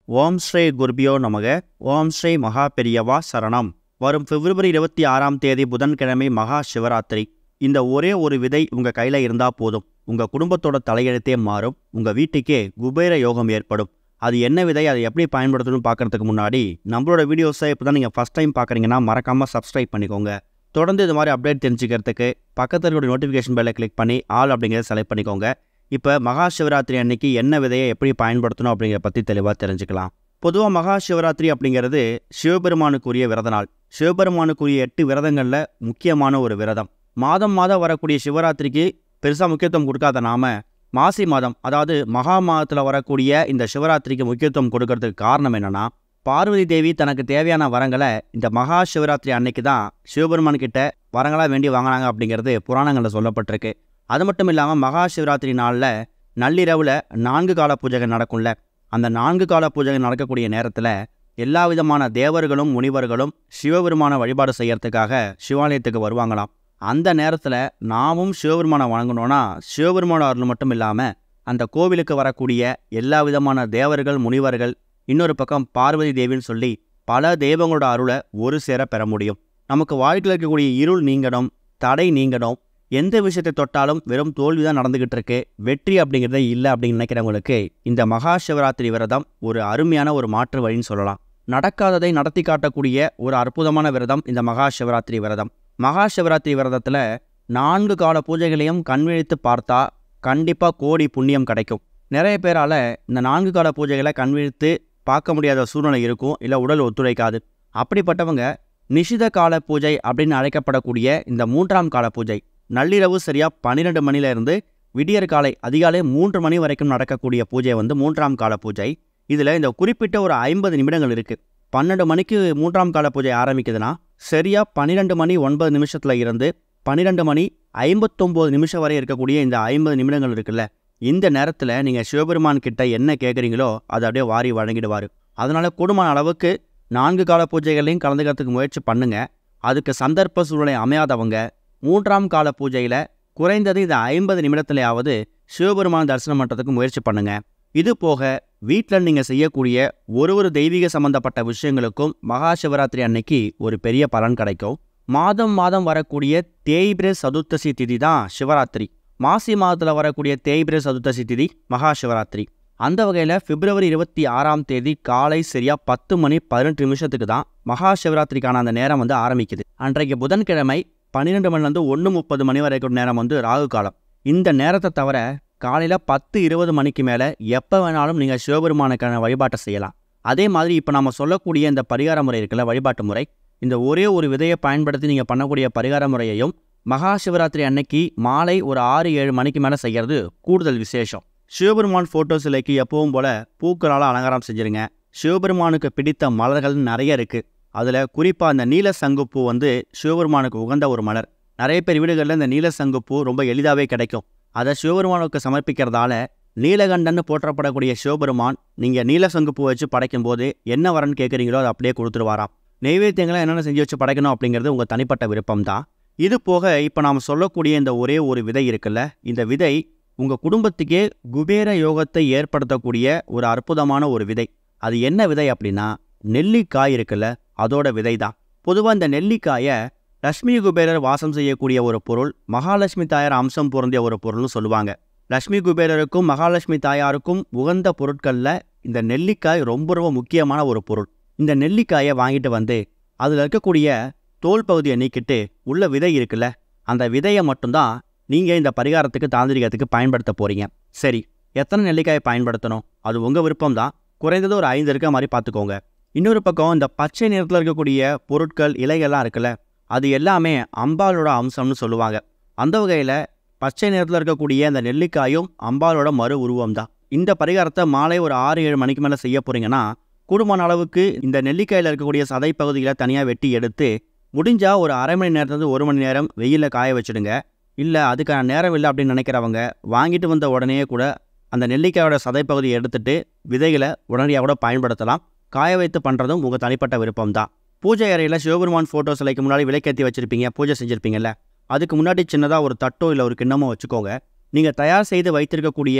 ஓம் ஸ்ரீ குருபியோ நமக. ஓம் ஸ்ரீ மகா பெரியவா சரணம். வரும் பிப்ரவரி 26ஆம் தேதி புதன்கிழமை மகா சிவராத்திரி. இந்த ஒரே ஒரு விதை உங்கள் கையில் இருந்தால் போதும், உங்கள் குடும்பத்தோட தலையெழுத்தே மாறும், உங்கள் வீட்டுக்கே குபேர யோகம் ஏற்படும். அது என்ன விதை, அதை எப்படி பயன்படுத்தணும்னு பார்க்கறதுக்கு முன்னாடி நம்மளோட வீடியோஸை இப்போ தான் நீங்கள் ஃபஸ்ட் டைம் பார்க்குறீங்கன்னா மறக்காமல் சப்ஸ்கிரைப் பண்ணிக்கோங்க. தொடர்ந்து இது மாதிரி அப்டேட் தெரிஞ்சுக்கிறதுக்கு பக்கத்தில் இருக்கிற நோட்டிஃபிகேஷன் பெல்லை கிளிக் பண்ணி ஆல் அப்படிங்கிறத செலக்ட் பண்ணிக்கோங்க. இப்போ மகா சிவராத்திரி அன்னைக்கு என்ன விதையை எப்படி பயன்படுத்தணும் அப்படிங்கிறத பற்றி தெளிவாக தெரிஞ்சுக்கலாம். பொதுவாக மகா சிவராத்திரி அப்படிங்கிறது சிவபெருமானுக்குரிய விரத நாள். சிவபெருமானுக்குரிய 8 விரதங்களில் முக்கியமான ஒரு விரதம். மாதம் வரக்கூடிய சிவராத்திரிக்கு பெருசாக முக்கியத்துவம் கொடுக்காத நாம மாசி மாதம், அதாவது மகா மாதத்தில் வரக்கூடிய இந்த சிவராத்திரிக்கு முக்கியத்துவம் கொடுக்கறதுக்கு காரணம் என்னன்னா, பார்வதி தேவி தனக்கு தேவையான வரங்களை இந்த மகா சிவராத்திரி அன்னைக்கு தான் சிவபெருமான் கிட்ட வரங்களாக வேண்டி வாங்கினாங்க அப்படிங்கிறது புராணங்களில் சொல்லப்பட்டிருக்கு. அது மட்டும் இல்லாமல் மகா சிவராத்திரி நாளில் நள்ளிரவில் 4 கால பூஜைகள் நடக்கும்ல, அந்த 4 கால பூஜைகள் நடக்கக்கூடிய நேரத்தில் எல்லா விதமான தேவர்களும் முனிவர்களும் சிவபெருமானை வழிபாடு செய்யறதுக்காக சிவாலயத்துக்கு வருவாங்களாம். அந்த நேரத்தில் நாமும் சிவபெருமானை வணங்கணும்னா சிவபெருமான அருள் மட்டும் இல்லாமல் அந்த கோவிலுக்கு வரக்கூடிய எல்லா விதமான தேவர்கள் முனிவர்கள், இன்னொரு பக்கம் பார்வதி தேவின்னு சொல்லி பல தெய்வங்களோட அருளை ஒரு சேர பெற முடியும். நமக்கு வாழ்க்கையில் இருக்கக்கூடிய இருள் நீங்கணும், தடை நீங்கணும், எந்த விஷயத்தை தொட்டாலும் வெறும் தோல்வி தான் நடந்துகிட்டு இருக்கு, வெற்றி அப்படிங்கிறதே இல்லை அப்படின்னு நினைக்கிறவங்களுக்கு இந்த மகா சிவராத்திரி விரதம் ஒரு அருமையான ஒரு மாற்று வழின்னு சொல்லலாம். நடக்காததை நடத்தி காட்டக்கூடிய ஒரு அற்புதமான விரதம் இந்த மகா சிவராத்திரி விரதம். மகா சிவராத்திரி விரதத்தில் 4 கால பூஜைகளையும் கண்விழித்து பார்த்தா கண்டிப்பாக கோடி புண்ணியம் கிடைக்கும். நிறைய பேரால் இந்த 4 கால பூஜைகளை கண்விழித்து பார்க்க முடியாத சூழ்நிலை இருக்கும், இல்லை உடல் ஒத்துழைக்காது. அப்படிப்பட்டவங்க நிஷித கால பூஜை அப்படின்னு அழைக்கப்படக்கூடிய இந்த 3ஆம் கால பூஜை, நள்ளிரவு சரியாக 12 மணிலேருந்து விடியற் காலை அதிகாலை 3 மணி வரைக்கும் நடக்கக்கூடிய பூஜை 3ஆம் கால பூஜை. இதில் இந்த குறிப்பிட்ட ஒரு 50 நிமிடங்கள் இருக்குது. 12 மணிக்கு 3ஆம் கால பூஜை ஆரம்பிக்குதுன்னா சரியாக 12 மணி 9 நிமிஷத்தில் இருந்து 12 மணி 59 நிமிஷம் வரை இருக்கக்கூடிய இந்த 50 நிமிடங்கள் இருக்குல்ல, இந்த நேரத்தில் நீங்கள் சிவபெருமான் கிட்ட என்ன கேட்குறீங்களோ அதை அப்படியே வாரி வழங்கிடுவார். அதனால் கூடுமான அளவுக்கு 4 கால பூஜைகளையும் கலந்துக்கிறதுக்கு முயற்சி பண்ணுங்க. அதுக்கு சந்தர்ப்ப சூழ்நிலை அமையாதவங்க 3ஆம் கால பூஜையில் குறைந்தது இந்த 50 நிமிடத்திலேயாவது சிவபெருமான் தரிசனம் பண்ணுறதுக்கு முயற்சி பண்ணுங்க. இது போக வீட்டில் நீங்கள் செய்யக்கூடிய ஒரு தெய்வீக சம்பந்தப்பட்ட விஷயங்களுக்கும் மகா சிவராத்திரி அன்னைக்கு ஒரு பெரிய பலன் கிடைக்கும். மாதம் வரக்கூடிய தேய்பிரை சதுர்த்தசி திதி தான் சிவராத்திரி. மாசி மாதத்தில் வரக்கூடிய தேய்பிரை சதுர்த்தசி திதி மகா சிவராத்திரி. அந்த வகையில் பிப்ரவரி 26ஆம் தேதி காலை சரியாக 10 மணி 18 நிமிஷத்துக்கு தான் மகா சிவராத்திரிக்கான அந்த நேரம் ஆரம்பிக்குது. அன்றைக்கு புதன்கிழமை 12 மணிலேருந்து 1:30 மணி வரைக்கும் நேரம் ராகு காலம். இந்த நேரத்தை தவிர காலையில் 10:20 மணிக்கு மேலே எப்போ வேணாலும் நீங்கள் சிவபெருமானுக்கான வழிபாட்டை செய்யலாம். அதே மாதிரி இப்போ நம்ம சொல்லக்கூடிய இந்த பரிகார முறை இருக்குல்ல, வழிபாட்டு முறை, இந்த ஒரே ஒரு விதையை பயன்படுத்தி நீங்கள் பண்ணக்கூடிய பரிகார முறையையும் மகா சிவராத்திரி அன்னைக்கு மாலை ஒரு 6-7 மணிக்கு மேலே செய்கிறது கூடுதல் விசேஷம். சிவபெருமான் ஃபோட்டோ சிலைக்கு எப்பவும் போல் பூக்களால் அலங்காரம் செஞ்சுருங்க. சிவபெருமானுக்கு பிடித்த மலர்கள் நிறைய இருக்குது. அதில் குறிப்பாக அந்த நீல சங்குப்பூ சிவபெருமானுக்கு உகந்த ஒரு மலர். நிறைய பேர் வீடுகளில் இந்த நீல சங்குப்பூ ரொம்ப எளிதாகவே கிடைக்கும். அதை சிவபெருமானுக்கு சமர்ப்பிக்கிறதால நீலகண்டன்னு போற்றப்படக்கூடிய சிவபெருமான் நீங்கள் நீல சங்குப்பூ வச்சு படைக்கும் போது என்ன வரன்னு கேட்குறீங்களோ அதை அப்படியே கொடுத்துருவாராம். நெய்வேத்தியங்களை என்னென்ன செஞ்சு வச்சு படைக்கணும் அப்படிங்கிறது உங்கள் தனிப்பட்ட விருப்பம் தான். இது போக இப்போ நாம் சொல்லக்கூடிய இந்த ஒரே ஒரு விதை இருக்குல்ல, இந்த விதை உங்கள் குடும்பத்துக்கே குபேர யோகத்தை ஏற்படுத்தக்கூடிய ஒரு அற்புதமான ஒரு விதை. அது என்ன விதை அப்படின்னா, நெல்லிக்காய் இருக்குல்ல, அதோட விதை தான். பொதுவாக இந்த நெல்லிக்காயை லட்சுமி குபேரர் வாசம் செய்யக்கூடிய ஒரு பொருள், மகாலட்சுமி தாயார் அம்சம் பொருந்திய ஒரு பொருள்னு சொல்லுவாங்க. லட்சுமி குபேரருக்கும் மகாலட்சுமி தாயாருக்கும் உகந்த பொருட்களில் இந்த நெல்லிக்காய் ரொம்ப முக்கியமான ஒரு பொருள். இந்த நெல்லிக்காயை வாங்கிட்டு அதில் இருக்கக்கூடிய தோல் பகுதியை நீக்கிட்டு உள்ள விதை இருக்குல்ல, அந்த விதையை மட்டும்தான் நீங்கள் இந்த பரிகாரத்துக்கு தாந்திரிகத்துக்கு பயன்படுத்த போகிறீங்க. சரி, எத்தனை நெல்லிக்காயை பயன்படுத்தணும் அது உங்கள் விருப்பம் தான். குறைந்தது ஒரு 5 இருக்க மாதிரி பார்த்துக்கோங்க. இன்னொரு பக்கம் இந்த பச்சை நிறத்தில் இருக்கக்கூடிய பொருட்கள் இலைகள்லாம் இருக்குல்ல, அது எல்லாமே அம்பாலோட அம்சம்னு சொல்லுவாங்க. அந்த வகையில் பச்சை நிறத்தில் இருக்கக்கூடிய அந்த நெல்லிக்காயும் அம்பாலோட மறு உருவம் தான். இந்த பரிகாரத்தை மாலை ஒரு 6-7 மணிக்கு மேலே செய்ய போகிறீங்கன்னா கூடுமான அளவுக்கு இந்த நெல்லிக்காயில் இருக்கக்கூடிய சதை பகுதிகளை தனியாக வெட்டி எடுத்து முடிஞ்சால் ஒரு அரை மணி நேரத்துலேருந்து 1 மணி நேரம் வெயிலில் காய வச்சுடுங்க. இல்லை அதுக்கான நேரம் இல்லை அப்படின்னு நினைக்கிறவங்க வாங்கிட்டு வந்த உடனே கூட அந்த நெல்லிக்காயோட சதைப்பகுதியை எடுத்துட்டு விதைகளை உடனடியாக கூட பயன்படுத்தலாம். காய வைத்து பண்ணுறதும் உங்கள் தனிப்பட்ட விருப்பம் தான். பூஜை அறையில் சிவபெருமான் ஃபோட்டோ சிலைக்கு முன்னாடி விளக்கேற்றி வச்சுருப்பீங்க, பூஜை செஞ்சுருப்பீங்கல்ல, அதுக்கு முன்னாடி சின்னதாக ஒரு தட்டோ இல்லை ஒரு கிண்ணமோ வச்சுக்கோங்க. நீங்கள் தயார் செய்து வைத்திருக்கக்கூடிய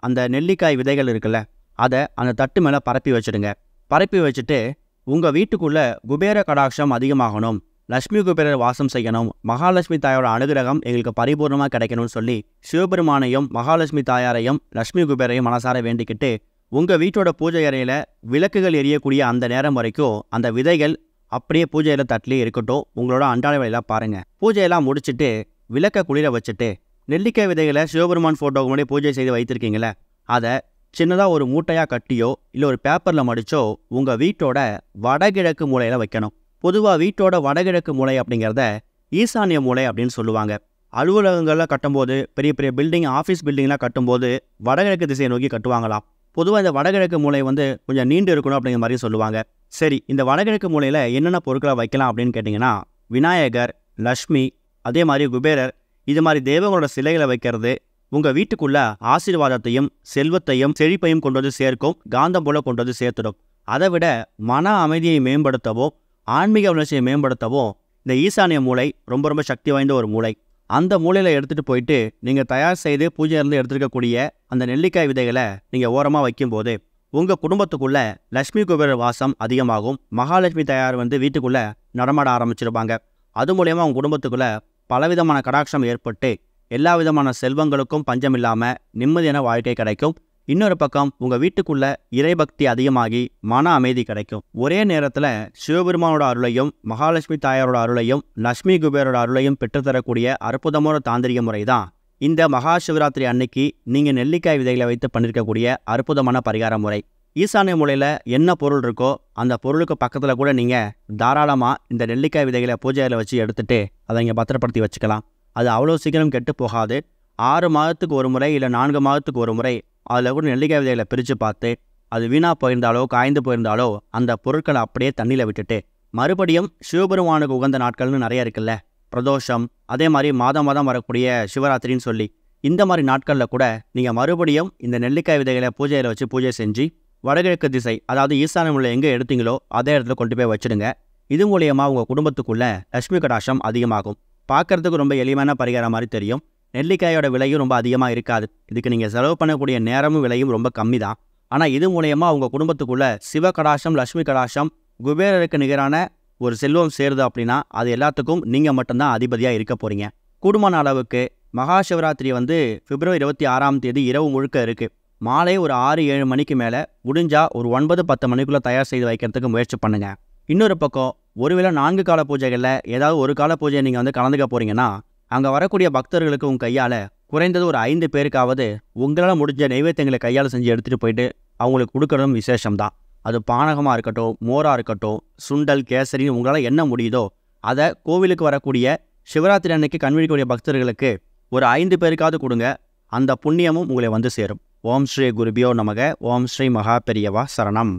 அந்த நெல்லிக்காய் விதைகள் இருக்குல்ல, அதை அந்த தட்டு மேலே பரப்பி வச்சுடுங்க. பரப்பி வச்சுட்டு உங்கள் வீட்டுக்குள்ளே குபேர கடாட்சம் அதிகமாகணும், லட்சுமி குபேரர் வாசம் செய்யணும், மகாலட்சுமி தாயோட அனுகிரகம் எங்களுக்கு பரிபூர்ணமாக கிடைக்கணும்னு சொல்லி சிவபெருமானையும் மகாலட்சுமி தாயாரையும் லட்சுமி குபேரையும் மனசார வேண்டிக்கிட்டு உங்கள் வீட்டோட பூஜை அறையில் விளக்குகள் எரியக்கூடிய அந்த நேரம் வரைக்கும் அந்த விதைகள் அப்படியே பூஜையில் தட்டிலே இருக்கட்டும். உங்களோட அன்றாட வேலையெல்லாம் பாருங்கள். பூஜையெல்லாம் முடிச்சுட்டு விளக்க குளிர வச்சுட்டு நெல்லிக்காய் விதைகளை சிவபெருமான் ஃபோட்டோக்கு முன்னாடி பூஜை செய்து வைத்திருக்கீங்களே, அதை சின்னதாக ஒரு மூட்டையாக கட்டியோ இல்லை ஒரு பேப்பரில் மடிச்சோ உங்கள் வீட்டோட வடகிழக்கு மூலையில் வைக்கணும். பொதுவாக வீட்டோட வடகிழக்கு மூலை அப்படிங்கிறத ஈசானிய மூலை அப்படின்னு சொல்லுவாங்க. அலுவலகங்கள்லாம் கட்டும்போது, பெரிய பெரிய பில்டிங், ஆஃபீஸ் பில்டிங்லாம் கட்டும்போது வடகிழக்கு திசையை நோக்கி கட்டுவாங்களாம். பொதுவாக இந்த வடகிழக்கு மூலை வந்து கொஞ்சம் நீண்டு இருக்கணும் அப்படிங்கிற மாதிரி சொல்லுவாங்க. சரி, இந்த வடகிழக்கு மூலையில் என்னென்ன பொருட்களை வைக்கலாம் அப்படின்னு கேட்டிங்கன்னா, விநாயகர், லக்ஷ்மி, அதே மாதிரி குபேரர், இது மாதிரி தெய்வங்களோட சிலைகளை வைக்கிறது உங்கள் வீட்டுக்குள்ள ஆசீர்வாதத்தையும் செல்வத்தையும் செழிப்பையும் கொண்டு வந்து சேர்க்கும், காந்தம் போல கொண்டு வந்து சேர்த்துடும். அதை விட மன அமைதியை மேம்படுத்தவும் ஆன்மீக வளர்ச்சியை மேம்படுத்தவும் இந்த ஈசானிய மூலை ரொம்ப ரொம்ப சக்தி வாய்ந்த ஒரு மூலை. அந்த மூலையில் எடுத்துகிட்டு போயிட்டு நீங்கள் தயார் செய்து பூஜையிலேருந்து எடுத்துருக்கக்கூடிய அந்த நெல்லிக்காய் விதைகளை நீங்கள் ஓரமாக வைக்கும்போது உங்கள் குடும்பத்துக்குள்ளே லட்சுமி குபேரர் வாசம் அதிகமாகும். மகாலட்சுமி தாயார் வந்து வீட்டுக்குள்ளே நடமாட ஆரம்பிச்சிருப்பாங்க. அது மூலயமா உங்கள் குடும்பத்துக்குள்ளே பலவிதமான கடாட்சம் ஏற்பட்டு எல்லா விதமான செல்வங்களுக்கும் பஞ்சம் இல்லாமல் நிம்மதியான வாழ்க்கை கிடைக்கும். இன்னொரு பக்கம் உங்கள் வீட்டுக்குள்ளே இறைபக்தி அதிகமாகி மன அமைதி கிடைக்கும். ஒரே நேரத்தில் சிவபெருமானோட அருளையும் மகாலட்சுமி தாயாரோட அருளையும் லட்சுமி குபேரோட அருளையும் பெற்றுத்தரக்கூடிய அற்புதமான தாந்திரிக முறை தான் இந்த மகா சிவராத்திரி அன்னைக்கு நீங்கள் நெல்லிக்காய் விதைகளை வைத்து பண்ணியிருக்கக்கூடிய அற்புதமான பரிகார முறை. ஈசானிய மூலையில் என்ன பொருள் இருக்கோ அந்த பொருளுக்கு பக்கத்தில் கூட நீங்கள் தாராளமாக இந்த நெல்லிக்காய் விதைகளை பூஜையில் வச்சு எடுத்துகிட்டு அதை இங்கே பத்திரப்படுத்தி வச்சுக்கலாம். அது அவ்வளோ சீக்கிரம் கெட்டு போகாது. 6 மாதத்துக்கு ஒரு முறை இல்லை 4 மாதத்துக்கு ஒரு முறை அதில் கூட நெல்லிக்காய் விதைகளை பிரித்து பார்த்து அது வீணாக போயிருந்தாலோ காய்ந்து போயிருந்தாலோ அந்த பொருட்களை அப்படியே தண்ணியில் விட்டுட்டு மறுபடியும் சிவபெருமானுக்கு உகந்த நாட்கள்னு நிறைய இருக்குல்ல, பிரதோஷம், அதே மாதிரி மாதம் வரக்கூடிய சிவராத்திரின்னு சொல்லி இந்த மாதிரி நாட்களில் கூட நீங்கள் மறுபடியும் இந்த நெல்லிக்காய் விதைகளை பூஜையில் வச்சு பூஜை செஞ்சு வடகிழக்கு திசை, அதாவது ஈசானிய மூலையில் எங்கே எடுத்தீங்களோ அதே இடத்துல கொண்டு போய் வச்சுடுங்க. இது மூலியமாக உங்கள் குடும்பத்துக்குள்ளே லட்சுமி கடாட்சம் அதிகமாகும். பார்க்குறதுக்கு ரொம்ப எளிமையான பரிகாரம் மாதிரி தெரியும். நெல்லிக்காயோட விலையும் ரொம்ப அதிகமாக இருக்காது. இதுக்கு நீங்கள் செலவு பண்ணக்கூடிய நேரமும் விலையும் ரொம்ப கம்மி தான். ஆனால் இது மூலயமா உங்கள் குடும்பத்துக்குள்ளே சிவ கடாட்சம், லட்சுமி கடாட்சம், குபேரருக்கு நிகரான ஒரு செல்வம் சேருது அப்படின்னா அது எல்லாத்துக்கும் நீங்கள் மட்டும்தான் அதிபதியாக இருக்க போகிறீங்க. கூடுமான அளவுக்கு மகா சிவராத்திரி வந்து பிப்ரவரி 26ஆம் தேதி இரவு முழுக்க இருக்குது. மாலை ஒரு 6-7 மணிக்கு மேலே முடிஞ்சால் ஒரு 9-10 மணிக்குள்ளே தயார் செய்து வைக்கிறதுக்கு முயற்சி பண்ணுங்கள். இன்னொரு பக்கம் ஒருவேளை 4 கால பூஜைகளில் ஏதாவது ஒரு கால பூஜையை நீங்கள் வந்து கலந்துக்க போகிறீங்கன்னா அங்கே வரக்கூடிய பக்தர்களுக்கு உங்கள் கையால் குறைந்தது ஒரு 5 பேருக்காவது உங்களால் முடிஞ்ச நைவேத்தியங்களை கையால் செஞ்சு எடுத்துகிட்டு போயிட்டு அவங்களுக்கு கொடுக்குறதும் விசேஷம்தான். அது பானகமாக இருக்கட்டும், மோராக இருக்கட்டும், சுண்டல், கேசரின்னு உங்களால் என்ன முடியுதோ அதை கோவிலுக்கு வரக்கூடிய சிவராத்திரி அன்னைக்கு கண்விழிக்கக்கூடிய பக்தர்களுக்கு ஒரு 5 பேருக்காவது கொடுங்க. அந்த புண்ணியமும் உங்களை வந்து சேரும். ஓம் ஸ்ரீ குருபியோ நமக. ஓம் ஸ்ரீ மகா பெரியவா சரணம்.